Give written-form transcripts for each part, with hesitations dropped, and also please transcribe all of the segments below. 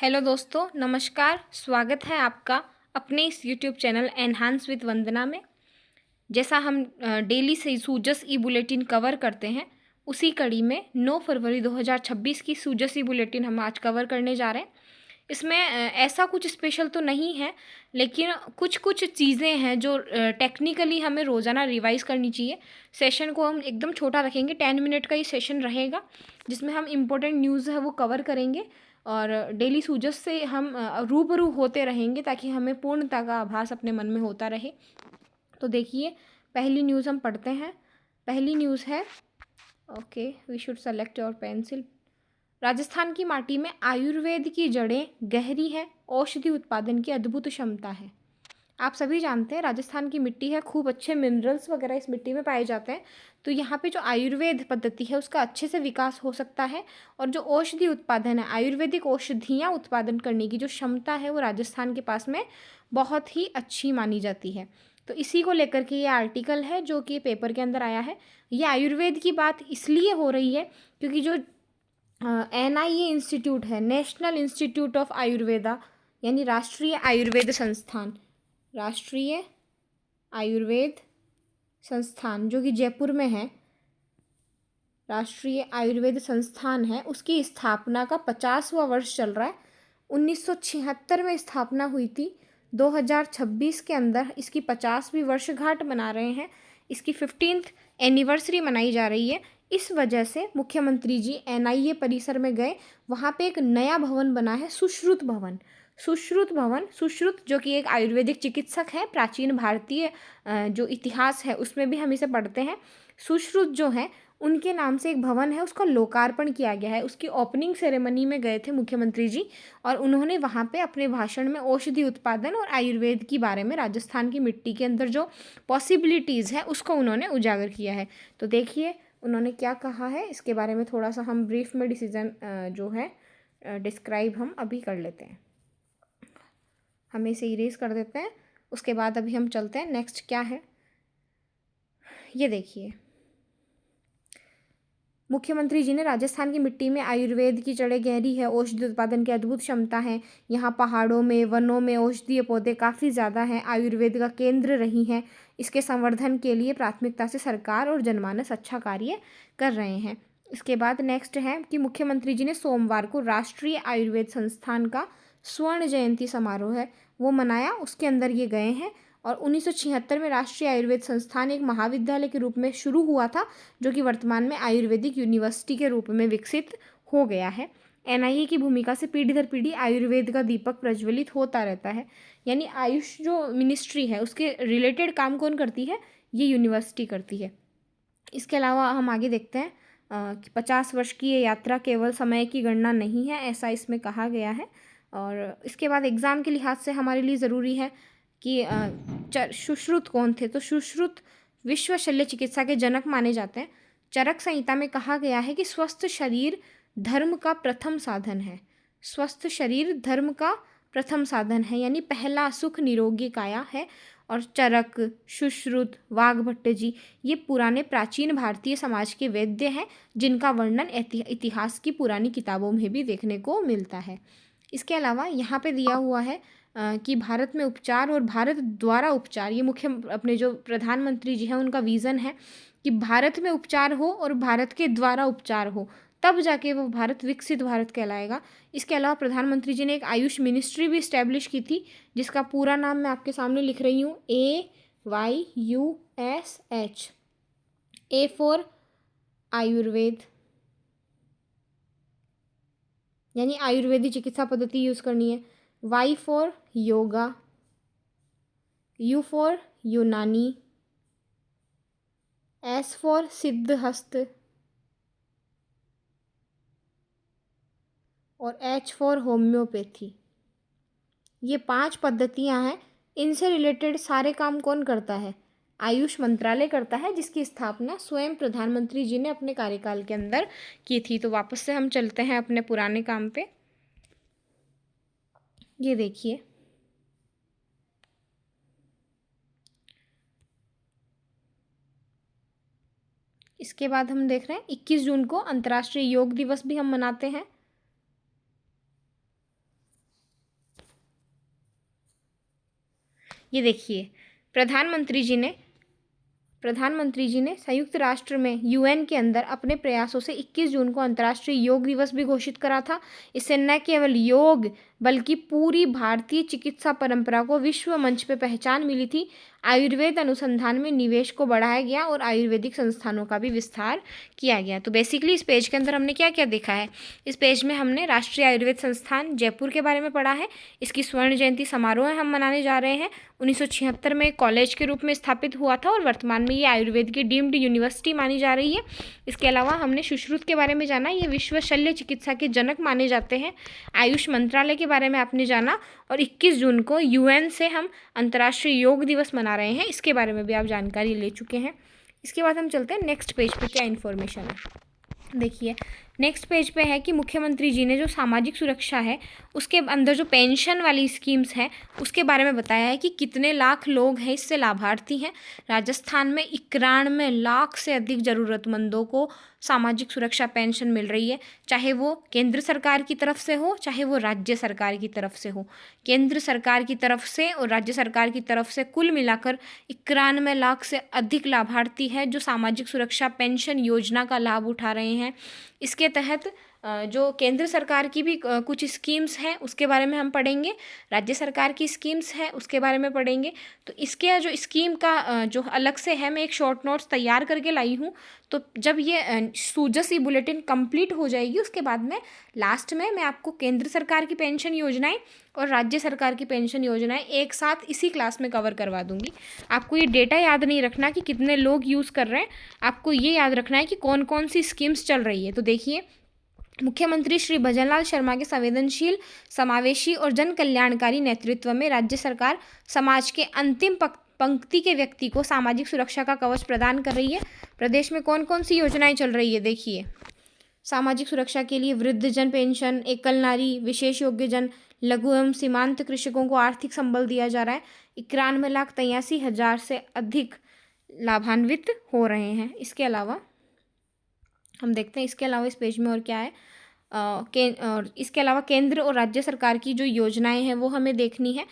Hello दोस्तों, नमस्कार। स्वागत है आपका अपने इस यूट्यूब चैनल एनहांस विद वंदना में। जैसा हम डेली से सूजस ई बुलेटिन कवर करते हैं, उसी कड़ी में 9 फरवरी 2026 की सूजस ई बुलेटिन हम आज कवर करने जा रहे हैं। इसमें ऐसा कुछ स्पेशल तो नहीं है, लेकिन कुछ कुछ चीज़ें हैं जो टेक्निकली हमें रोज़ाना रिवाइज़ करनी चाहिए। सेशन को हम एकदम छोटा रखेंगे, 10 मिनट का ये सेशन रहेगा, जिसमें हम इम्पोर्टेंट न्यूज़ है वो कवर करेंगे और डेली सूजस से हम रूबरू होते रहेंगे ताकि हमें पूर्णता का आभास अपने मन में होता रहे। तो देखिए, पहली न्यूज़ हम पढ़ते हैं। पहली न्यूज़ है, okay we should select your pencil. Rajasthan की माटी में आयुर्वेद की जड़ें गहरी हैं, औषधि उत्पादन की अद्भुत क्षमता है। आप सभी जानते हैं राजस्थान की मिट्टी है, खूब अच्छे मिनरल्स वगैरह इस मिट्टी में पाए जाते हैं। तो यहाँ पे जो आयुर्वेद पद्धति है उसका अच्छे से विकास हो सकता है और जो औषधि उत्पादन है, आयुर्वेदिक औषधियाँ उत्पादन करने की जो क्षमता है वो राजस्थान के पास में बहुत ही अच्छी मानी जाती है। तो इसी को लेकर के ये आर्टिकल है जो कि पेपर के अंदर आया है। ये आयुर्वेद की बात इसलिए हो रही है क्योंकि जो NIA इंस्टीट्यूट है, नेशनल इंस्टीट्यूट ऑफ आयुर्वेदा, यानी राष्ट्रीय आयुर्वेद संस्थान, राष्ट्रीय आयुर्वेद संस्थान जो कि जयपुर में है, राष्ट्रीय आयुर्वेद संस्थान है, उसकी स्थापना का 50वां वर्ष चल रहा है। 1976 में स्थापना हुई थी। 2026 के अंदर इसकी 50वीं वर्षगांठ मना रहे हैं। इसकी 15th एनिवर्सरी मनाई जा रही है। इस वजह से मुख्यमंत्री जी NIA परिसर में गए। वहाँ पे एक नया भवन बना है, सुश्रुत भवन। सुश्रुत भवन, सुश्रुत जो कि एक आयुर्वेदिक चिकित्सक है, प्राचीन भारतीय जो इतिहास है उसमें भी हम इसे पढ़ते हैं। सुश्रुत जो है उनके नाम से एक भवन है, उसका लोकार्पण किया गया है। उसकी ओपनिंग सेरेमनी में गए थे मुख्यमंत्री जी और उन्होंने वहाँ पे अपने भाषण में औषधि उत्पादन और आयुर्वेद के बारे में, राजस्थान की मिट्टी के अंदर जो पॉसिबिलिटीज़ है उसको उन्होंने उजागर किया है। तो देखिए उन्होंने क्या कहा है, इसके बारे में थोड़ा सा हम ब्रीफ में डिसीजन जो है डिस्क्राइब हम अभी कर लेते हैं। हम इसे इरेज कर देते हैं, उसके बाद अभी हम चलते हैं नेक्स्ट क्या है। ये देखिए, मुख्यमंत्री जी ने राजस्थान की मिट्टी में आयुर्वेद की जड़ें गहरी है, औषधि उत्पादन की अद्भुत क्षमता है। यहाँ पहाड़ों में, वनों में औषधीय पौधे काफ़ी ज़्यादा हैं, आयुर्वेद का केंद्र रही हैं। इसके संवर्धन के लिए प्राथमिकता से सरकार और जनमानस अच्छा कार्य कर रहे हैं। इसके बाद नेक्स्ट है कि मुख्यमंत्री जी ने सोमवार को राष्ट्रीय आयुर्वेद संस्थान का स्वर्ण जयंती समारोह है वो मनाया, उसके अंदर ये गए हैं। और 1976 में राष्ट्रीय आयुर्वेद संस्थान एक महाविद्यालय के रूप में शुरू हुआ था, जो कि वर्तमान में आयुर्वेदिक यूनिवर्सिटी के रूप में विकसित हो गया है। NIA की भूमिका से पीढ़ी दर पीढ़ी आयुर्वेद का दीपक प्रज्वलित होता रहता है। यानी आयुष जो मिनिस्ट्री है उसके रिलेटेड काम कौन करती है, ये यूनिवर्सिटी करती है। इसके अलावा हम आगे देखते हैं कि 50 वर्ष की ये यात्रा केवल समय की गणना नहीं है, ऐसा इसमें कहा गया है। और इसके बाद एग्ज़ाम के लिहाज से हमारे लिए ज़रूरी है कि सुश्रुत कौन थे। तो सुश्रुत विश्व शल्य चिकित्सा के जनक माने जाते हैं। चरक संहिता में कहा गया है कि स्वस्थ शरीर धर्म का प्रथम साधन है। स्वस्थ शरीर धर्म का प्रथम साधन है, यानी पहला सुख निरोगी काया है। और चरक, सुश्रुत, वाघभट्ट जी ये पुराने प्राचीन भारतीय समाज के वैद्य हैं, जिनका वर्णन इतिहास की पुरानी किताबों में भी देखने को मिलता है। इसके अलावा यहाँ पे दिया हुआ है कि भारत में उपचार और भारत द्वारा उपचार, ये मुख्य अपने जो प्रधानमंत्री जी हैं उनका विज़न है कि भारत में उपचार हो और भारत के द्वारा उपचार हो, तब जाके वो भारत विकसित भारत कहलाएगा। इसके अलावा प्रधानमंत्री जी ने एक आयुष मिनिस्ट्री भी इस्टेब्लिश की थी, जिसका पूरा नाम मैं आपके सामने लिख रही हूँ, AYUSH। A फॉर आयुर्वेद, यानी आयुर्वेदिक चिकित्सा पद्धति यूज़ करनी है। Y for yoga, U for यूनानी, S फॉर सिद्धहस्त और H फॉर होम्योपैथी। ये 5 पद्धतियाँ हैं। इनसे रिलेटेड सारे काम कौन करता है, आयुष मंत्रालय करता है, जिसकी स्थापना स्वयं प्रधानमंत्री जी ने अपने कार्यकाल के अंदर की थी। तो वापस से हम चलते हैं अपने पुराने काम पे। ये देखिए, इसके बाद हम देख रहे हैं 21 जून को अंतर्राष्ट्रीय योग दिवस भी हम मनाते हैं। ये देखिए, प्रधानमंत्री जी ने संयुक्त राष्ट्र में यूएन के अंदर अपने प्रयासों से 21 जून को अंतर्राष्ट्रीय योग दिवस भी घोषित करा था। इससे न केवल योग बल्कि पूरी भारतीय चिकित्सा परंपरा को विश्व मंच पे पहचान मिली थी। आयुर्वेद अनुसंधान में निवेश को बढ़ाया गया और आयुर्वेदिक संस्थानों का भी विस्तार किया गया। तो बेसिकली इस पेज के अंदर हमने क्या क्या देखा है, इस पेज में हमने राष्ट्रीय आयुर्वेद संस्थान जयपुर के बारे में पढ़ा है। इसकी स्वर्ण जयंती समारोह हम मनाने जा रहे हैं। 1976 में कॉलेज के रूप में स्थापित हुआ था और वर्तमान में ये आयुर्वेद की डीम्ड यूनिवर्सिटी मानी जा रही है। इसके अलावा हमने सुश्रुत के बारे में जाना, ये विश्व शल्य चिकित्सा के जनक माने जाते हैं। आयुष मंत्रालय के बारे में आपने जाना और 21 जून को यूएन से हम अंतर्राष्ट्रीय योग दिवस मना रहे हैं, इसके बारे में भी आप जानकारी ले चुके हैं। इसके बाद हम चलते हैं नेक्स्ट पेज पे, क्या इन्फॉर्मेशन है। देखिए, नेक्स्ट पेज पे है कि मुख्यमंत्री जी ने जो सामाजिक सुरक्षा है उसके अंदर जो पेंशन वाली स्कीम्स हैं उसके बारे में बताया है कि कितने लाख लोग हैं इससे लाभार्थी हैं। राजस्थान में 91 लाख से अधिक ज़रूरतमंदों को सामाजिक सुरक्षा पेंशन मिल रही है, चाहे वो केंद्र सरकार की तरफ से हो चाहे वो राज्य सरकार की तरफ से हो। केंद्र सरकार की तरफ से और राज्य सरकार की तरफ से कुल मिलाकर 91 लाख से अधिक लाभार्थी हैं जो सामाजिक सुरक्षा पेंशन योजना का लाभ उठा रहे हैं। इसके तहत जो केंद्र सरकार की भी कुछ स्कीम्स हैं उसके बारे में हम पढ़ेंगे, राज्य सरकार की स्कीम्स हैं उसके बारे में पढ़ेंगे। तो इसके जो स्कीम का जो अलग से है, मैं एक शॉर्ट नोट्स तैयार करके लाई हूँ। तो जब ये सूजस बुलेटिन कंप्लीट हो जाएगी उसके बाद में लास्ट में मैं आपको केंद्र सरकार की पेंशन योजनाएं और राज्य सरकार की पेंशन योजनाएं एक साथ इसी क्लास में कवर करवा दूंगी। आपको ये डेटा याद नहीं रखना कि कितने लोग यूज़ कर रहे हैं, आपको ये याद रखना है कि कौन कौन सी स्कीम्स चल रही है। तो देखिए, मुख्यमंत्री श्री भजनलाल शर्मा के संवेदनशील, समावेशी और जन कल्याणकारी नेतृत्व में राज्य सरकार समाज के अंतिम पंक्ति के व्यक्ति को सामाजिक सुरक्षा का कवच प्रदान कर रही है। प्रदेश में कौन कौन सी योजनाएं चल रही है, देखिए। सामाजिक सुरक्षा के लिए वृद्धजन पेंशन, एकल नारी, विशेष योग्यजन, लघु एवं सीमांत कृषकों को आर्थिक संबल दिया जा रहा है। 91,83,000 से अधिक लाभान्वित हो रहे हैं। इसके अलावा हम देखते हैं इसके अलावा इस पेज में और क्या है। और इसके अलावा केंद्र और राज्य सरकार की जो योजनाएं हैं वो हमें देखनी है।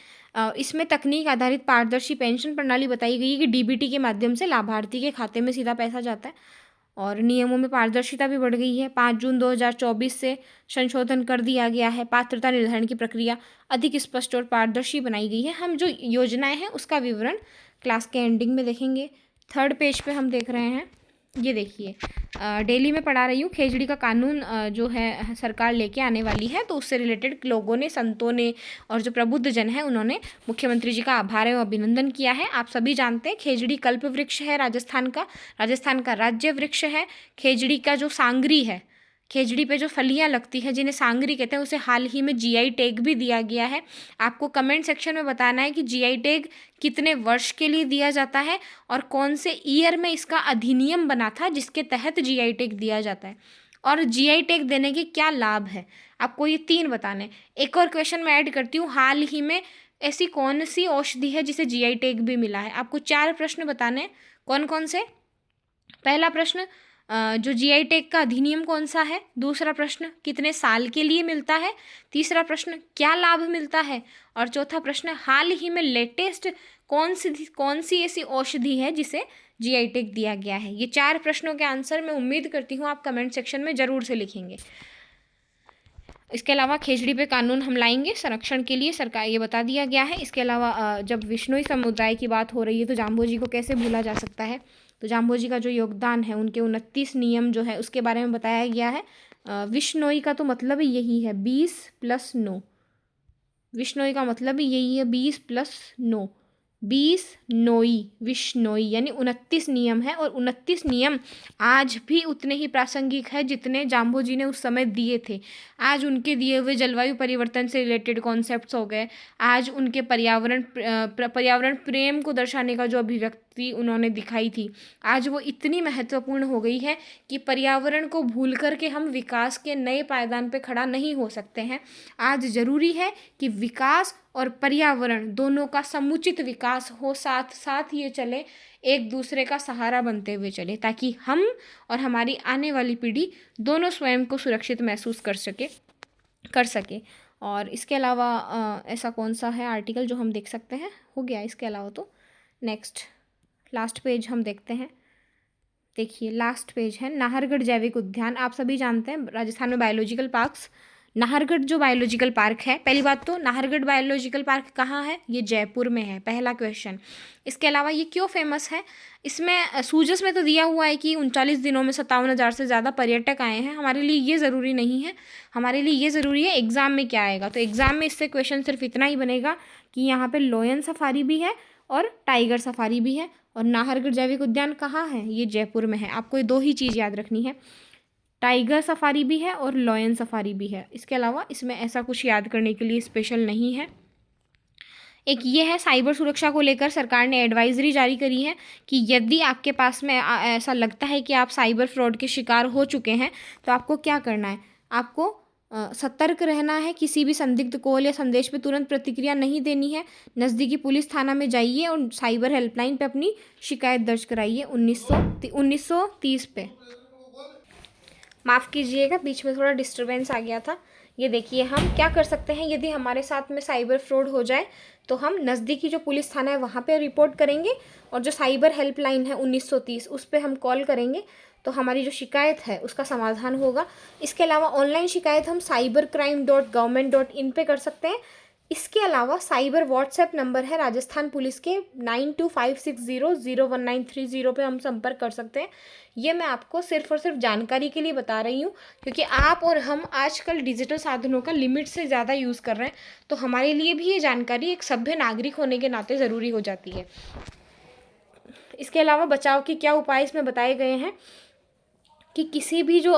इसमें तकनीक आधारित पारदर्शी पेंशन प्रणाली बताई गई है कि डीबीटी के माध्यम से लाभार्थी के खाते में सीधा पैसा जाता है और नियमों में पारदर्शिता भी बढ़ गई है। 5 जून 2024 से संशोधन कर दिया गया है। पात्रता निर्धारण की प्रक्रिया अधिक स्पष्ट और पारदर्शी बनाई गई है। हम जो योजनाएं हैं उसका विवरण क्लास के एंडिंग में देखेंगे। थर्ड पेज पे हम देख रहे हैं, ये देखिए, डेली में पढ़ा रही हूँ, खेजड़ी का कानून जो है सरकार लेके आने वाली है, तो उससे रिलेटेड लोगों ने, संतों ने और जो प्रबुद्ध जन है उन्होंने मुख्यमंत्री जी का आभार एवं अभिनंदन किया है। आप सभी जानते हैं खेजड़ी कल्प वृक्ष है राजस्थान का राज्य वृक्ष है। खेजड़ी का जो सांगरी है, खेजड़ी पे जो फलियां लगती हैं जिन्हें सांगरी कहते हैं, उसे हाल ही में जीआई टैग भी दिया गया है। आपको कमेंट सेक्शन में बताना है कि जीआई टैग कितने वर्ष के लिए दिया जाता है और कौन से ईयर में इसका अधिनियम बना था जिसके तहत जीआई टैग दिया जाता है और जीआई टैग देने के क्या लाभ है, आपको ये 3 बताने हैं। एक और क्वेश्चन मैं ऐड करती हूँ, हाल ही में ऐसी कौन सी औषधि है जिसे जीआई टैग भी मिला है। आपको 4 प्रश्न बताने हैं, कौन कौन से। पहला प्रश्न, जो जीआई टैग का अधिनियम कौन सा है। दूसरा प्रश्न, कितने साल के लिए मिलता है। तीसरा प्रश्न, क्या लाभ मिलता है। और चौथा प्रश्न, हाल ही में लेटेस्ट कौन सी ऐसी औषधि है जिसे जीआई टैग दिया गया है। ये 4 प्रश्नों के आंसर मैं उम्मीद करती हूँ आप कमेंट सेक्शन में ज़रूर से लिखेंगे। इसके अलावा खेजड़ी पे कानून हम लाएंगे संरक्षण के लिए, सरकार ये बता दिया गया है। इसके अलावा जब विश्नोई समुदाय की बात हो रही है तो जाम्बोजी को कैसे भूला जा सकता है। तो जाम्बोजी का जो योगदान है, उनके 29 नियम जो है उसके बारे में बताया गया है। विश्नोई का तो मतलब ही यही है 20+9, विश्नोई का मतलब ही यही है 20+9, 20 नोई, विश्नोई यानी 29 नियम है। और 29 नियम आज भी उतने ही प्रासंगिक है जितने जाम्बोजी ने उस समय दिए थे। आज उनके दिए हुए जलवायु परिवर्तन से रिलेटेड कॉन्सेप्ट्स हो गए, आज उनके पर्यावरण प्रेम को दर्शाने का जो अभिव्यक्ति उन्होंने दिखाई थी, आज वो इतनी महत्वपूर्ण हो गई है कि पर्यावरण को भूल करके हम विकास के नए पायदान पे खड़ा नहीं हो सकते हैं। आज ज़रूरी है कि विकास और पर्यावरण दोनों का समुचित विकास हो, साथ साथ ये चले, एक दूसरे का सहारा बनते हुए चले, ताकि हम और हमारी आने वाली पीढ़ी दोनों स्वयं को सुरक्षित महसूस कर सके। और इसके अलावा ऐसा कौन सा है आर्टिकल जो हम देख सकते हैं? हो गया इसके अलावा तो। नेक्स्ट लास्ट पेज हम देखते हैं। देखिए लास्ट पेज है नाहरगढ़ जैविक उद्यान। आप सभी जानते हैं राजस्थान में बायोलॉजिकल पार्क्स, नाहरगढ़ जो बायोलॉजिकल पार्क है, पहली बात तो नाहरगढ़ बायोलॉजिकल पार्क कहाँ है? ये जयपुर में है, पहला क्वेश्चन। इसके अलावा ये क्यों फेमस है? इसमें सूजस में तो दिया हुआ है कि 39 दिनों में 57,000 से ज़्यादा पर्यटक आए हैं। हमारे लिए ये ज़रूरी नहीं है, हमारे लिए ये ज़रूरी है एग्ज़ाम में क्या आएगा। तो एग्ज़ाम में इससे क्वेश्चन सिर्फ इतना ही बनेगा कि यहाँ पर लोयन सफारी भी है और टाइगर सफारी भी है। और नाहरगढ़ जैविक उद्यान कहाँ है? ये जयपुर में है। आपको ये दो ही चीज़ याद रखनी है, टाइगर सफारी भी है और लॉयन सफारी भी है। इसके अलावा इसमें ऐसा कुछ याद करने के लिए स्पेशल नहीं है। एक ये है साइबर सुरक्षा को लेकर सरकार ने एडवाइजरी जारी करी है कि यदि आपके पास में ऐसा लगता है कि आप साइबर फ्रॉड के शिकार हो चुके हैं तो आपको क्या करना है? आपको सतर्क रहना है, किसी भी संदिग्ध कॉल या संदेश पे तुरंत प्रतिक्रिया नहीं देनी है। नज़दीकी पुलिस थाना में जाइए और साइबर हेल्पलाइन पे अपनी शिकायत दर्ज कराइए 1930 पे। माफ़ कीजिएगा, बीच में थोड़ा डिस्टरबेंस आ गया था। ये देखिए हम क्या कर सकते हैं यदि हमारे साथ में साइबर फ्रॉड हो जाए तो हम नज़दीकी जो पुलिस थाना है वहाँ पे रिपोर्ट करेंगे और जो साइबर हेल्पलाइन है 1930 उस पर हम कॉल करेंगे तो हमारी जो शिकायत है उसका समाधान होगा। इसके अलावा ऑनलाइन शिकायत हम cybercrime.government.in पे कर सकते हैं। इसके अलावा साइबर व्हाट्सएप नंबर है राजस्थान पुलिस के 9256001930 पे हम संपर्क कर सकते हैं। ये मैं आपको सिर्फ और सिर्फ जानकारी के लिए बता रही हूँ क्योंकि आप और हम आजकल डिजिटल साधनों का लिमिट से ज़्यादा यूज़ कर रहे हैं, तो हमारे लिए भी ये जानकारी एक सभ्य नागरिक होने के नाते ज़रूरी हो जाती है। इसके अलावा बचाव के क्या उपाय इसमें बताए गए हैं कि किसी भी जो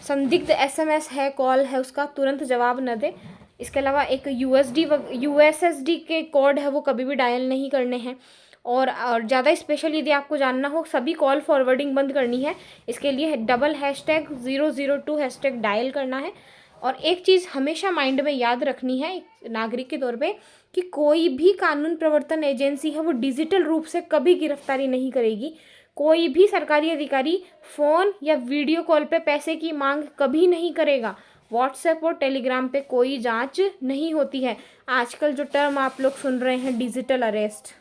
संदिग्ध SMS है, कॉल है, उसका तुरंत जवाब न दें। इसके अलावा एक USSD के कोड है वो कभी भी डायल नहीं करने हैं। और ज़्यादा स्पेशल यदि आपको जानना हो सभी कॉल फॉरवर्डिंग बंद करनी है। इसके लिए #002 हैशटैग डायल करना है। और एक चीज़ हमेशा माइंड में याद रखनी है एक नागरिक के तौर पे कि कोई भी कानून प्रवर्तन एजेंसी है वो डिजिटल रूप से कभी गिरफ्तारी नहीं करेगी। कोई भी सरकारी अधिकारी फ़ोन या वीडियो कॉल पे पैसे की मांग कभी नहीं करेगा। व्हाट्सएप और टेलीग्राम पे कोई जांच नहीं होती है। आजकल जो टर्म आप लोग सुन रहे हैं डिजिटल अरेस्ट,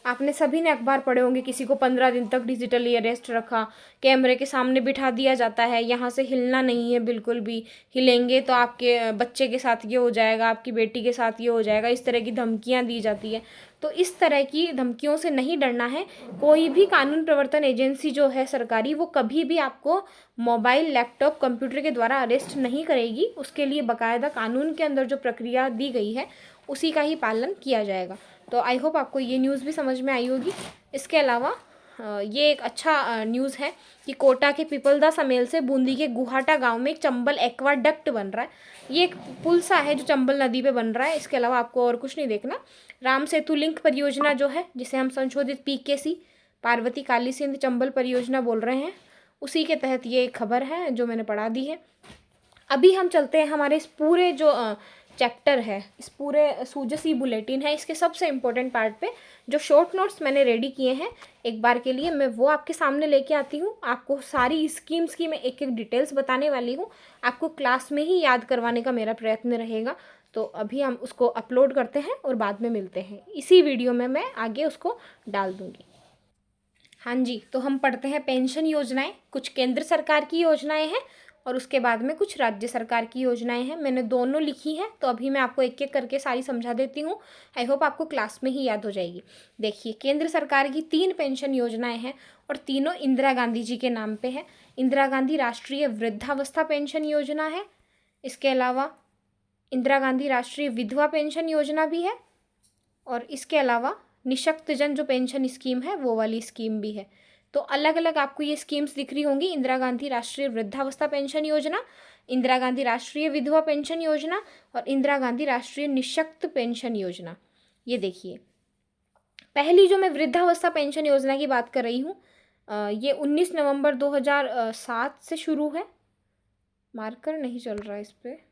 आपने सभी ने अखबार पढ़े होंगे, किसी को 15 दिन तक डिजिटली अरेस्ट रखा, कैमरे के सामने बिठा दिया जाता है, यहाँ से हिलना नहीं है बिल्कुल भी, हिलेंगे तो आपके बच्चे के साथ ये हो जाएगा, आपकी बेटी के साथ ये हो जाएगा, इस तरह की धमकियाँ दी जाती है। तो इस तरह की धमकियों से नहीं डरना है। कोई भी कानून प्रवर्तन एजेंसी जो है सरकारी वो कभी भी आपको मोबाइल, लैपटॉप, कंप्यूटर के द्वारा अरेस्ट नहीं करेगी। उसके लिए बाकायदा कानून के अंदर जो प्रक्रिया दी गई है उसी का ही पालन किया जाएगा। तो आई होप आपको ये न्यूज़ भी समझ में आई होगी। इसके अलावा ये एक अच्छा न्यूज़ है कि कोटा के पिपलदा समेल से बूंदी के गुहाटा गांव में एक चंबल एक्वाडक्ट बन रहा है। ये एक पुल सा है जो चंबल नदी पे बन रहा है। इसके अलावा आपको और कुछ नहीं देखना। राम सेतु लिंक परियोजना जो है जिसे हम संशोधित PKC पार्वती काली सिंध चंबल परियोजना बोल रहे हैं, उसी के तहत ये खबर है जो मैंने पढ़ा दी है। अभी हम चलते हैं हमारे इस पूरे जो चैप्टर है, इस पूरे सूजसी बुलेटिन है, इसके सबसे इम्पोर्टेंट पार्ट पे जो शॉर्ट नोट्स मैंने रेडी किए हैं एक बार के लिए मैं वो आपके सामने लेके आती हूँ। आपको सारी स्कीम्स की मैं एक एक डिटेल्स बताने वाली हूँ। आपको क्लास में ही याद करवाने का मेरा प्रयत्न रहेगा। तो अभी हम उसको अपलोड करते हैं और बाद में मिलते हैं। इसी वीडियो में मैं आगे उसको डाल दूँगी। हाँ जी, तो हम पढ़ते हैं पेंशन योजनाएं। कुछ केंद्र सरकार की योजनाएं हैं और उसके बाद में कुछ राज्य सरकार की योजनाएं हैं। मैंने दोनों लिखी हैं तो अभी मैं आपको एक एक करके सारी समझा देती हूँ। आई होप आपको क्लास में ही याद हो जाएगी। देखिए, केंद्र सरकार की 3 पेंशन योजनाएं हैं और तीनों इंदिरा गांधी जी के नाम पे है। इंदिरा गांधी राष्ट्रीय वृद्धावस्था पेंशन योजना है। इसके अलावा इंदिरा गांधी राष्ट्रीय विधवा पेंशन योजना भी है और इसके अलावा निशक्तजन जो पेंशन स्कीम है वो वाली स्कीम भी है। तो अलग अलग आपको ये स्कीम्स दिख रही होंगी। इंदिरा गांधी राष्ट्रीय वृद्धावस्था पेंशन योजना, इंदिरा गांधी राष्ट्रीय विधवा पेंशन योजना और इंदिरा गांधी राष्ट्रीय निशक्त पेंशन योजना। ये देखिए, पहली जो मैं वृद्धावस्था पेंशन योजना की बात कर रही हूँ ये 19 नवंबर 2007 से शुरू है। मार्कर नहीं चल रहा है इस पर।